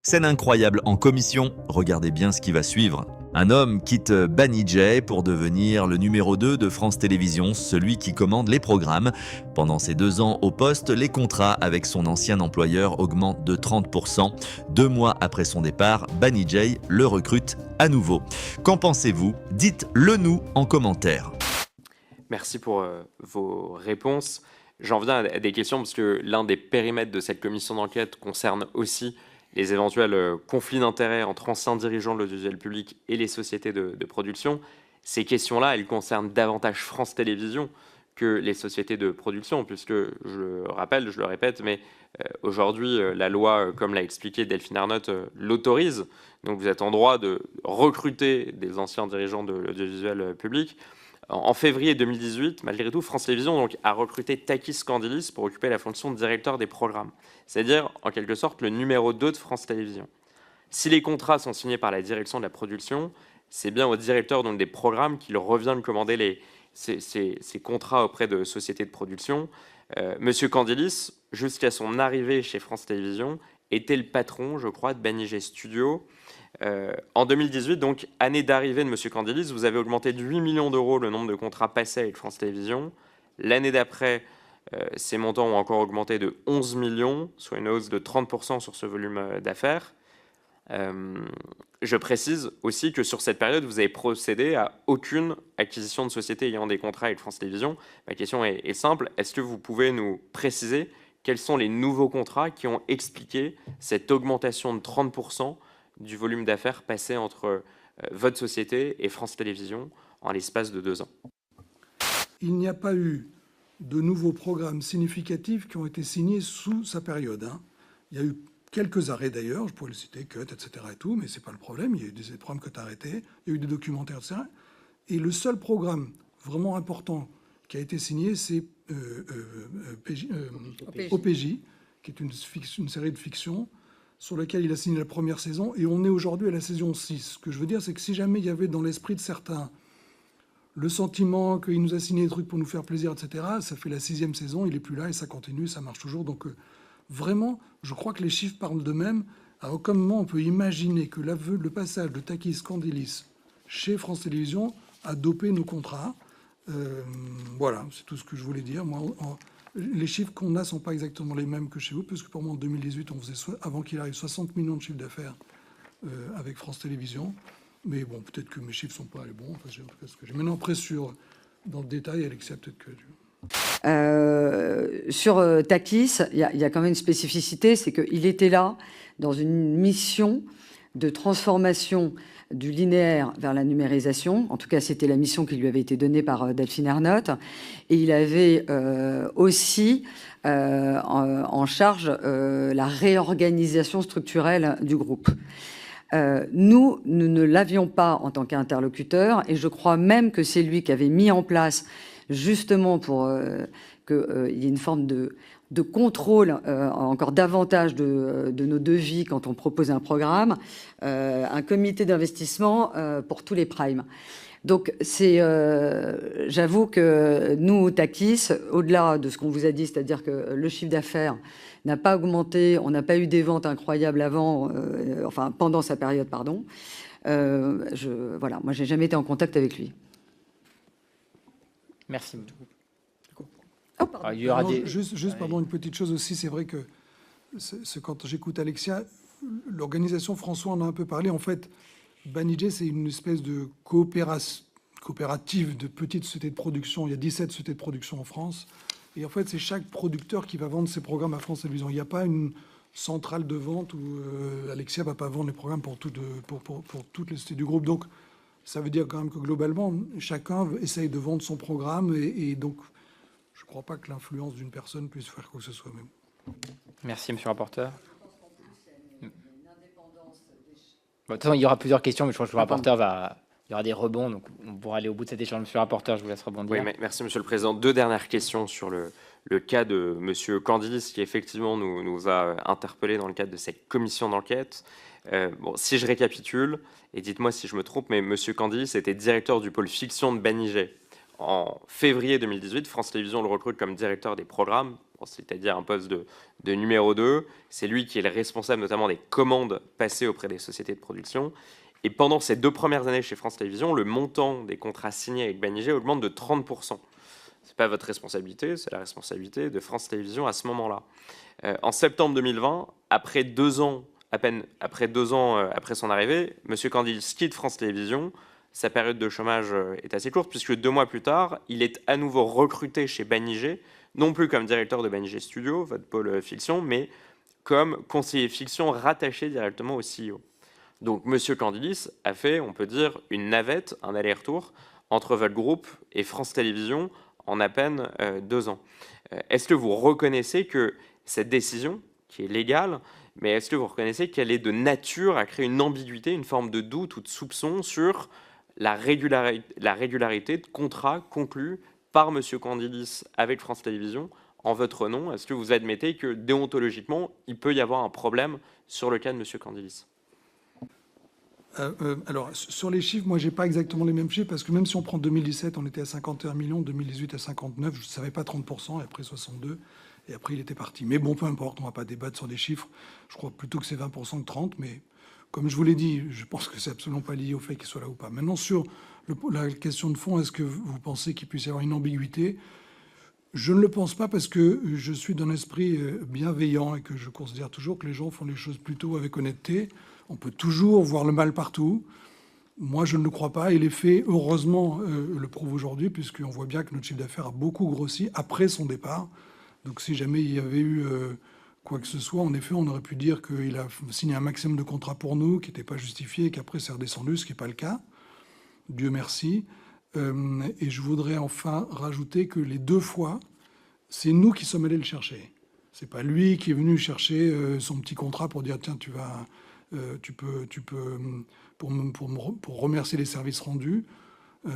Scène incroyable en commission, regardez bien ce qui va suivre. Un homme quitte Banijay pour devenir le numéro 2 de France Télévisions, celui qui commande les programmes. Pendant ses 2 ans au poste, les contrats avec son ancien employeur augmentent de 30%. 2 mois après son départ, Banijay le recrute à nouveau. Qu'en pensez-vous? Dites-le nous en commentaire. Merci pour vos réponses. J'en viens à des questions parce que l'un des périmètres de cette commission d'enquête concerne aussi les éventuels conflits d'intérêts entre anciens dirigeants de l'audiovisuel public et les sociétés de production. Ces questions-là, elles concernent davantage France Télévisions que les sociétés de production, puisque, je le rappelle, je le répète, mais aujourd'hui, la loi, comme l'a expliqué Delphine Arnott, l'autorise. Donc vous êtes en droit de recruter des anciens dirigeants de l'audiovisuel public. En février 2018, malgré tout, France Télévisions donc, a recruté Takis Candilis pour occuper la fonction de directeur des programmes, c'est-à-dire en quelque sorte le numéro 2 de France Télévisions. Si les contrats sont signés par la direction de la production, c'est bien au directeur donc, des programmes qu'il revient de commander ces contrats auprès de sociétés de production. Monsieur Candilis, jusqu'à son arrivée chez France Télévisions, était le patron, je crois, de Banijay Studio. En 2018, donc année d'arrivée de M. Candilis, vous avez augmenté de 8 millions d'euros le nombre de contrats passés avec France Télévisions. L'année d'après, ces montants ont encore augmenté de 11 millions, soit une hausse de 30% sur ce volume d'affaires. Je précise aussi que sur cette période, vous avez procédé à aucune acquisition de société ayant des contrats avec France Télévisions. Ma question est simple. Est-ce que vous pouvez nous préciser quels sont les nouveaux contrats qui ont expliqué cette augmentation de 30% du volume d'affaires passé entre votre société et France Télévisions en l'espace de 2 ans? Il n'y a pas eu de nouveaux programmes significatifs qui ont été signés sous sa période. Il y a eu quelques arrêts d'ailleurs, je pourrais le citer, Cut, etc. et tout, mais c'est pas le problème. Il y a eu des programmes que tu as arrêtés, il y a eu des documentaires, etc. Et le seul programme vraiment important qui a été signé, c'est OPJ, qui est une série de fiction sur laquelle il a signé la première saison, et on est aujourd'hui à la saison 6. Ce que je veux dire, c'est que si jamais il y avait dans l'esprit de certains le sentiment qu'il nous a signé des trucs pour nous faire plaisir, etc., ça fait la 6e saison, il n'est plus là, et ça continue, ça marche toujours. Donc vraiment, je crois que les chiffres parlent d'eux-mêmes. À aucun moment on peut imaginer que le passage de Takis Candilis chez France Télévisions a dopé nos contrats. Voilà, c'est tout ce que je voulais dire. Moi, les chiffres qu'on a ne sont pas exactement les mêmes que chez vous, puisque pour moi, en 2018, on faisait, avant qu'il arrive, 60 millions de chiffres d'affaires avec France Télévisions. Mais bon, peut-être que mes chiffres ne sont pas les bons. Enfin, en tout cas, ce que j'ai maintenant après dans le détail, Alexia, peut-être que... Sur Takis, il y a quand même une spécificité, c'est qu'il était là dans une mission de transformation du linéaire vers la numérisation. En tout cas, c'était la mission qui lui avait été donnée par Delphine Arnott. Et il avait aussi en charge la réorganisation structurelle du groupe. Nous ne l'avions pas en tant qu'interlocuteur, et je crois même que c'est lui qui avait mis en place, justement pour qu'il y ait une forme de contrôle encore davantage de nos devis quand on propose un programme, un comité d'investissement pour tous les primes. Donc, j'avoue que nous, Takis, au-delà de ce qu'on vous a dit, c'est-à-dire que le chiffre d'affaires n'a pas augmenté, on n'a pas eu des ventes incroyables enfin pendant sa période, pardon. Voilà, moi, j'ai jamais été en contact avec lui. Merci. Oh, il y aura juste pardon, une petite chose aussi, c'est vrai que quand j'écoute Alexia, l'organisation, François en a un peu parlé, en fait, Banijay, c'est une espèce de coopérative de petites sociétés de production. Il y a 17 sociétés de production en France. Et en fait, c'est chaque producteur qui va vendre ses programmes à France Télévisions. Il n'y a pas une centrale de vente où Alexia ne va pas vendre les programmes pour toutes les sociétés du groupe. Donc, ça veut dire quand même que globalement, chacun essaye de vendre son programme. Et donc, je ne crois pas que l'influence d'une personne puisse faire quoi que ce soit même. Merci, monsieur le rapporteur. Bon, de toute façon, il y aura plusieurs questions, mais je pense que le rapporteur il y aura des rebonds, donc on pourra aller au bout de cet échange. Monsieur le rapporteur, je vous laisse rebondir. Oui, merci, monsieur le président. 2 dernières questions sur le cas de monsieur Candilis, qui effectivement nous a interpellés dans le cadre de cette commission d'enquête. Bon, si je récapitule, et dites-moi si je me trompe, mais monsieur Candilis était directeur du pôle fiction de Banijay. En février 2018, France Télévisions le recrute comme directeur des programmes. c'est-à-dire un poste de numéro 2. C'est lui qui est le responsable notamment des commandes passées auprès des sociétés de production. Et pendant ces 2 premières années chez France Télévisions, le montant des contrats signés avec Banijay augmente de 30%. Ce n'est pas votre responsabilité, c'est la responsabilité de France Télévisions à ce moment-là. En septembre 2020, après 2 ans, à peine après 2 ans après son arrivée, M. Candilis quitte France Télévisions. Sa période de chômage est assez courte puisque 2 mois plus tard, il est à nouveau recruté chez Banijay, non plus comme directeur de Banijay Studio, votre pôle fiction, mais comme conseiller fiction rattaché directement au CEO. Donc M. Candilis a fait, on peut dire, une navette, un aller-retour entre votre groupe et France Télévisions en à peine 2 ans. Est-ce que vous reconnaissez que cette décision, qui est légale, mais est-ce que vous reconnaissez qu'elle est de nature à créer une ambiguïté, une forme de doute ou de soupçon sur la régularité de contrats conclus par M. Candilis avec France Télévisions en votre nom? Est-ce que vous admettez que déontologiquement, il peut y avoir un problème sur le cas de M. Candilis? Alors, sur les chiffres, moi, j'ai pas exactement les mêmes chiffres, parce que même si on prend 2017, on était à 51 millions, 2018 à 59, je ne savais pas 30%, et après 62, et après il était parti. Mais bon, peu importe, on ne va pas débattre sur des chiffres. Je crois plutôt que c'est 20% que 30%, mais comme je vous l'ai dit, je pense que c'est absolument pas lié au fait qu'il soit là ou pas. Maintenant, sur la question de fond, est-ce que vous pensez qu'il puisse y avoir une ambiguïté? Je ne le pense pas, parce que je suis d'un esprit bienveillant et que je considère toujours que les gens font les choses plutôt avec honnêteté. On peut toujours voir le mal partout. Moi, je ne le crois pas. Et les faits, heureusement, le prouvent aujourd'hui, puisqu'on voit bien que notre chiffre d'affaires a beaucoup grossi après son départ. Donc, si jamais il y avait eu quoi que ce soit, en effet, on aurait pu dire qu'il a signé un maximum de contrats pour nous, qui n'était pas justifié, et qu'après, c'est redescendu, ce qui n'est pas le cas. Dieu merci. Et je voudrais enfin rajouter que les 2 fois, c'est nous qui sommes allés le chercher. C'est pas lui qui est venu chercher son petit contrat pour dire tiens, tu peux pour remercier les services rendus.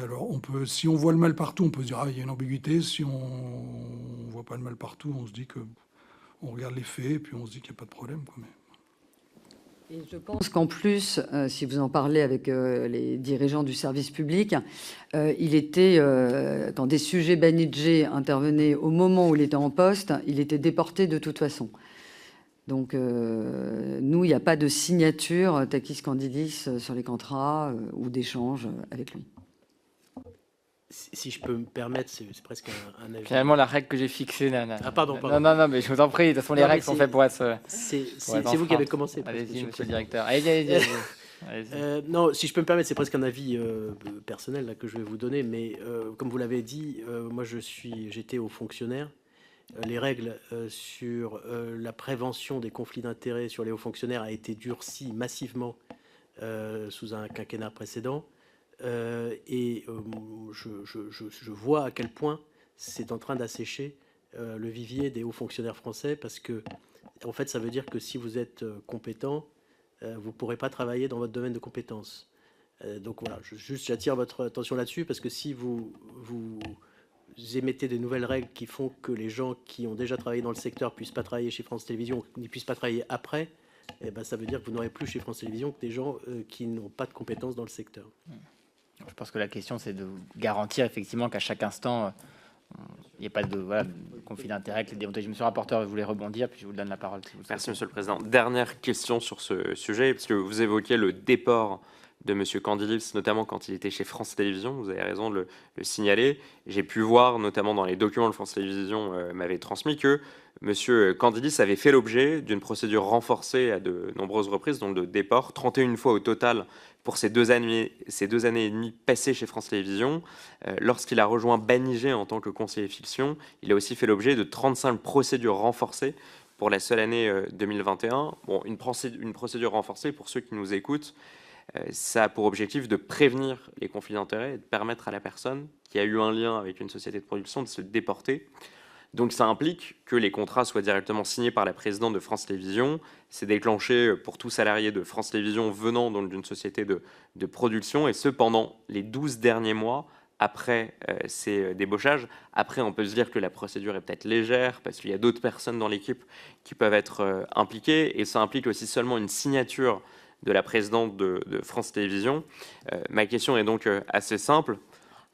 Alors si on voit le mal partout, on peut se dire il y a une ambiguïté. Si on voit pas le mal partout, on se dit que on regarde les faits et puis on se dit qu'il n'y a pas de problème, quoi. Et je pense qu'en plus, si vous en parlez avec les dirigeants du service public, il était, quand des sujets Banijay intervenaient au moment où il était en poste, il était déporté de toute façon. Donc, nous, il n'y a pas de signature Takis Candilis sur les contrats ou d'échange avec lui. Si je peux me permettre, c'est presque un avis. Finalement, la règle que j'ai fixée... Ah, pardon. Non, mais je vous en prie. De toute façon, les règles sont faites pour être... C'est vous qui avez commencé. Allez-y, monsieur le directeur. Allez-y. Non, si je peux me permettre, c'est presque un avis personnel là, que je vais vous donner. Mais comme vous l'avez dit, moi, j'étais haut fonctionnaire. Les règles sur la prévention des conflits d'intérêts sur les hauts fonctionnaires a été durcie massivement sous un quinquennat précédent. Je vois à quel point c'est en train d'assécher le vivier des hauts fonctionnaires français, parce que en fait ça veut dire que si vous êtes compétent, vous ne pourrez pas travailler dans votre domaine de compétences. Donc voilà, j'attire votre attention là-dessus, parce que si vous émettez de nouvelles règles qui font que les gens qui ont déjà travaillé dans le secteur ne puissent pas travailler chez France Télévisions, ne puissent pas travailler après, eh ben, ça veut dire que vous n'aurez plus chez France Télévisions que des gens qui n'ont pas de compétences dans le secteur. Je pense que la question, c'est de garantir effectivement qu'à chaque instant, il n'y ait pas de conflit d'intérêt avec les déontologies. Monsieur le rapporteur, vous voulez rebondir, puis je vous donne la parole. Si vous Merci, Monsieur le Président. Dernière question sur ce sujet, parce que vous évoquiez le déport de M. Candilis, notamment quand il était chez France Télévisions. Vous avez raison de le signaler. J'ai pu voir, notamment dans les documents que France Télévisions m'avait transmis, que M. Candilis avait fait l'objet d'une procédure renforcée à de nombreuses reprises, donc de déport, 31 fois au total pour ces 2 années et demie passées chez France Télévisions. Lorsqu'il a rejoint Banijay en tant que conseiller fiction, il a aussi fait l'objet de 35 procédures renforcées pour la seule année 2021. Bon, une procédure renforcée, pour ceux qui nous écoutent, ça a pour objectif de prévenir les conflits d'intérêts et de permettre à la personne qui a eu un lien avec une société de production de se déporter. Donc ça implique que les contrats soient directement signés par la présidente de France Télévisions. C'est déclenché pour tout salarié de France Télévisions venant donc d'une société de production, et ce pendant les 12 derniers mois après ces débauchages. Après, on peut se dire que la procédure est peut-être légère parce qu'il y a d'autres personnes dans l'équipe qui peuvent être impliquées, et ça implique aussi seulement une signature de la présidente de France Télévisions. Ma question est donc assez simple.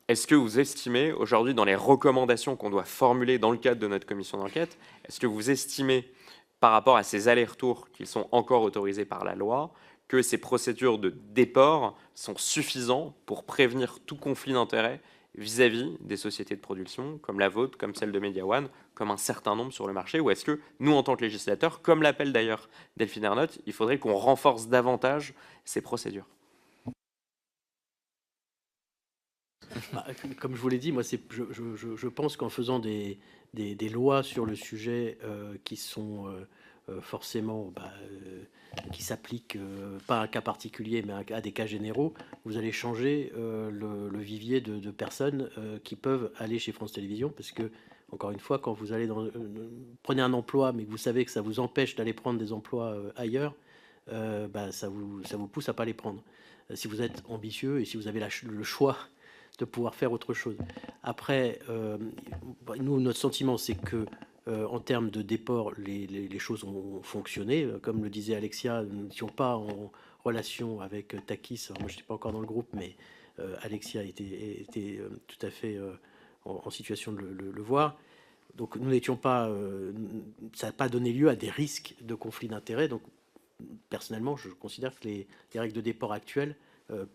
est-ce que vous estimez, aujourd'hui, dans les recommandations qu'on doit formuler dans le cadre de notre commission d'enquête, est-ce que vous estimez, par rapport à ces allers-retours qui sont encore autorisés par la loi, que ces procédures de déport sont suffisantes pour prévenir tout conflit d'intérêts vis-à-vis des sociétés de production, comme la vôtre, comme celle de MediaOne, comme un certain nombre sur le marché, ou est-ce que nous, en tant que législateurs, comme l'appelle d'ailleurs Delphine Ernotte, il faudrait qu'on renforce davantage ces procédures? Comme je vous l'ai dit, moi, je pense qu'en faisant des lois sur le sujet qui sont forcément, qui s'appliquent pas à un cas particulier, mais à des cas généraux, vous allez changer le vivier de personnes qui peuvent aller chez France Télévisions, parce que, encore une fois, quand vous allez prenez un emploi, mais que vous savez que ça vous empêche d'aller prendre des emplois ailleurs, ça vous pousse à pas les prendre. Si vous êtes ambitieux et si vous avez le choix de pouvoir faire autre chose. Après, nous, notre sentiment, c'est que en termes de déport, les choses ont fonctionné. Comme le disait Alexia, nous n'étions pas en relation avec Takis. Moi, je n'étais pas encore dans le groupe, mais Alexia était tout à fait en situation de le voir. Donc, nous n'étions pas... ça n'a pas donné lieu à des risques de conflit d'intérêts. Donc, personnellement, je considère que les règles de déport actuelles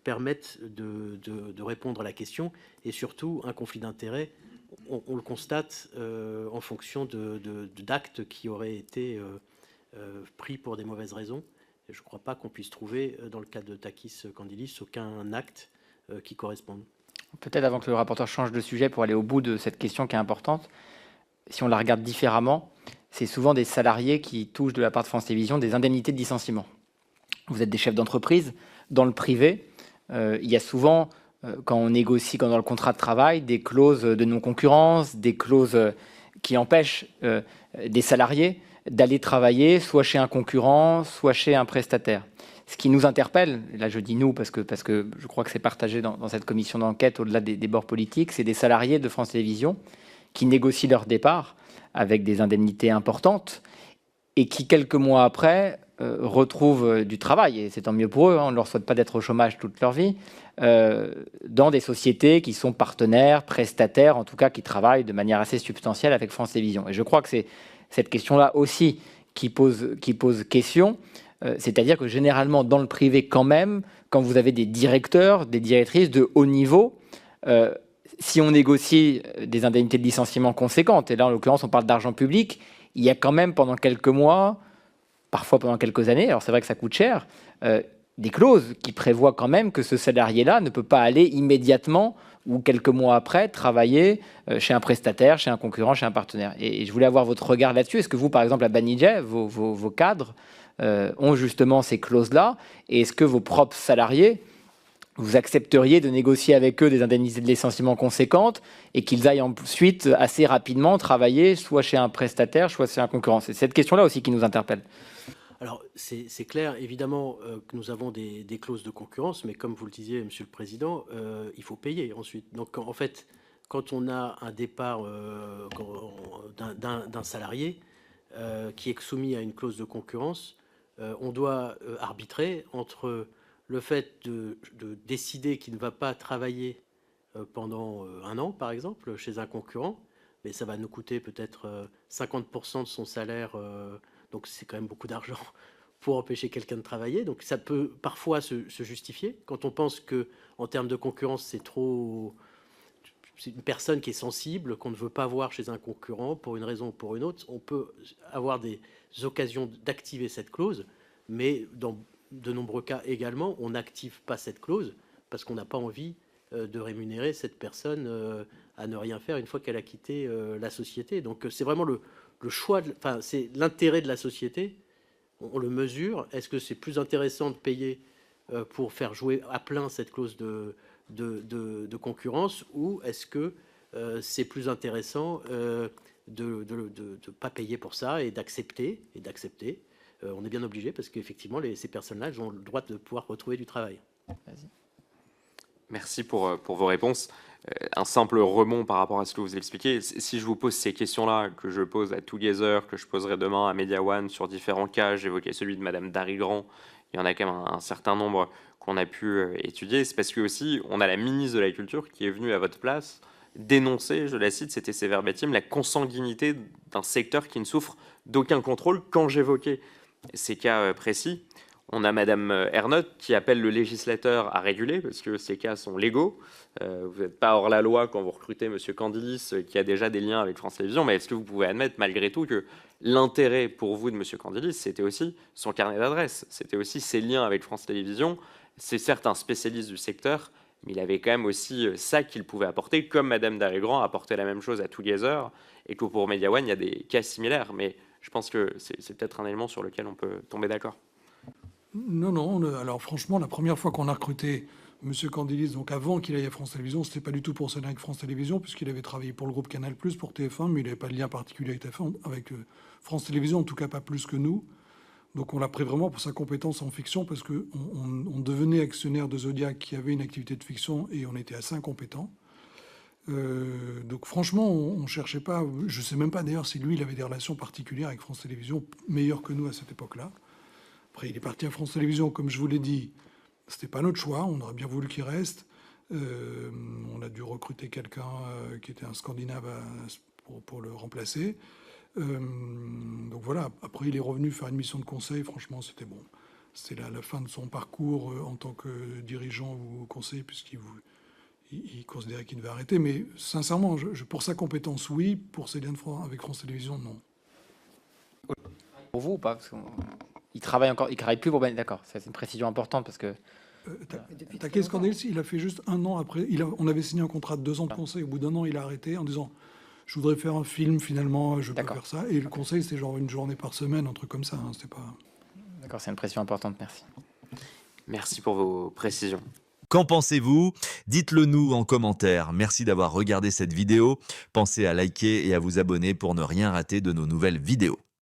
permettent de répondre à la question, et surtout un conflit d'intérêts, on le constate en fonction d'actes qui auraient été pris pour des mauvaises raisons. Et je ne crois pas qu'on puisse trouver dans le cas de Takis Candilis aucun acte qui corresponde. Peut-être avant que le rapporteur change de sujet pour aller au bout de cette question qui est importante, si on la regarde différemment, c'est souvent des salariés qui touchent de la part de France Télévisions des indemnités de licenciement. Vous êtes des chefs d'entreprise. Dans le privé, il y a souvent, quand on négocie dans le contrat de travail, des clauses de non-concurrence, des clauses qui empêchent des salariés d'aller travailler soit chez un concurrent, soit chez un prestataire. Ce qui nous interpelle, là je dis nous parce que je crois que c'est partagé dans cette commission d'enquête au-delà des bords politiques, c'est des salariés de France Télévisions qui négocient leur départ avec des indemnités importantes et qui, quelques mois après, retrouvent du travail, et c'est tant mieux pour eux, on ne leur souhaite pas d'être au chômage toute leur vie, dans des sociétés qui sont partenaires, prestataires, en tout cas qui travaillent de manière assez substantielle avec France Télévisions. Et je crois que c'est cette question-là aussi qui pose question, c'est-à-dire que généralement dans le privé quand même, quand vous avez des directeurs, des directrices de haut niveau, si on négocie des indemnités de licenciement conséquentes, et là en l'occurrence on parle d'argent public, il y a quand même pendant quelques mois, parfois pendant quelques années, alors c'est vrai que ça coûte cher, des clauses qui prévoient quand même que ce salarié-là ne peut pas aller immédiatement ou quelques mois après travailler chez un prestataire, chez un concurrent, chez un partenaire. Et je voulais avoir votre regard là-dessus. Est-ce que vous, par exemple, à Banijay, vos cadres ont justement ces clauses-là? Et est-ce que vos propres salariés, vous accepteriez de négocier avec eux des indemnités de licenciement conséquentes et qu'ils aillent ensuite assez rapidement travailler soit chez un prestataire, soit chez un concurrent? C'est cette question-là aussi qui nous interpelle. Alors, c'est clair, évidemment, que nous avons des clauses de concurrence, mais comme vous le disiez, Monsieur le Président, il faut payer ensuite. Donc, en fait, quand on a un départ d'un salarié qui est soumis à une clause de concurrence, on doit arbitrer entre le fait de décider qu'il ne va pas travailler pendant un an, par exemple, chez un concurrent, mais ça va nous coûter peut-être 50% de son salaire, donc c'est quand même beaucoup d'argent pour empêcher quelqu'un de travailler. Donc ça peut parfois se justifier quand on pense que, en termes de concurrence, c'est une personne qui est sensible, qu'on ne veut pas voir chez un concurrent pour une raison ou pour une autre. On peut avoir des occasions d'activer cette clause, mais dans de nombreux cas également, on n'active pas cette clause parce qu'on n'a pas envie de rémunérer cette personne à ne rien faire une fois qu'elle a quitté la société. Donc c'est vraiment le choix, c'est l'intérêt de la société. On le mesure. Est-ce que c'est plus intéressant de payer pour faire jouer à plein cette clause de concurrence, ou est-ce que c'est plus intéressant de ne pas payer pour ça et d'accepter on est bien obligé parce qu'effectivement, ces personnes-là, elles ont le droit de pouvoir retrouver du travail. Merci pour vos réponses. Un simple remont par rapport à ce que vous expliquez. Si je vous pose ces questions-là, que je pose à Together, que je poserai demain à MediaOne sur différents cas, j'évoquais celui de Madame Darigrand il y en a quand même un certain nombre qu'on a pu étudier. C'est parce que aussi, on a la ministre de la Culture qui est venue à votre place dénoncer, je la cite, c'était ses verbatim, la consanguinité d'un secteur qui ne souffre d'aucun contrôle. Quand j'évoquais ces cas précis, on a Madame Ernotte qui appelle le législateur à réguler parce que ces cas sont légaux. Vous n'êtes pas hors la loi quand vous recrutez Monsieur Candilis qui a déjà des liens avec France Télévisions, mais est-ce que vous pouvez admettre malgré tout que l'intérêt pour vous de Monsieur Candilis, c'était aussi son carnet d'adresses, c'était aussi ses liens avec France Télévisions. C'est certes un spécialiste du secteur, mais il avait quand même aussi ça qu'il pouvait apporter, comme Madame Darégrand apportait la même chose à Together, et que pour Media One, il y a des cas similaires. Mais je pense que c'est peut-être un élément sur lequel on peut tomber d'accord. Non. Alors franchement, la première fois qu'on a recruté M. Candilis, donc avant qu'il aille à France Télévisions, c'était pas du tout pour s'aider avec France Télévisions, puisqu'il avait travaillé pour le groupe Canal+, pour TF1, mais il n'avait pas de lien particulier avec TF1, avec France Télévisions, en tout cas pas plus que nous. Donc on l'a pris vraiment pour sa compétence en fiction, parce qu'on on devenait actionnaire de Zodiac qui avait une activité de fiction, et on était assez incompétents. Donc franchement, on ne cherchait pas, je ne sais même pas d'ailleurs si lui, il avait des relations particulières avec France Télévisions, meilleures que nous à cette époque-là. Après, il est parti à France Télévisions, comme je vous l'ai dit, c'était pas notre choix, on aurait bien voulu qu'il reste. On a dû recruter quelqu'un qui était un Scandinave pour le remplacer. Donc voilà, après il est revenu faire une mission de conseil, franchement c'était bon. C'était la fin de son parcours en tant que dirigeant ou conseiller, puisqu'il considérait qu'il devait arrêter. Mais sincèrement, pour sa compétence, oui, pour ses liens avec France Télévisions, non. Pour vous ou pas? Parce qu'il travaille encore, il travaille plus pour d'accord. C'est une précision importante parce que Takis Candilis, il a fait juste un an après. On avait signé un contrat de 2 ans de conseil. Au bout d'un an, il a arrêté en disant je voudrais faire un film, finalement, je peux faire ça. Et le conseil, c'était genre une journée par semaine, un truc comme ça. Hein, c'était pas... D'accord, c'est une précision importante, merci. Merci pour vos précisions. Qu'en pensez-vous? Dites-le nous en commentaire. Merci d'avoir regardé cette vidéo. Pensez à liker et à vous abonner pour ne rien rater de nos nouvelles vidéos.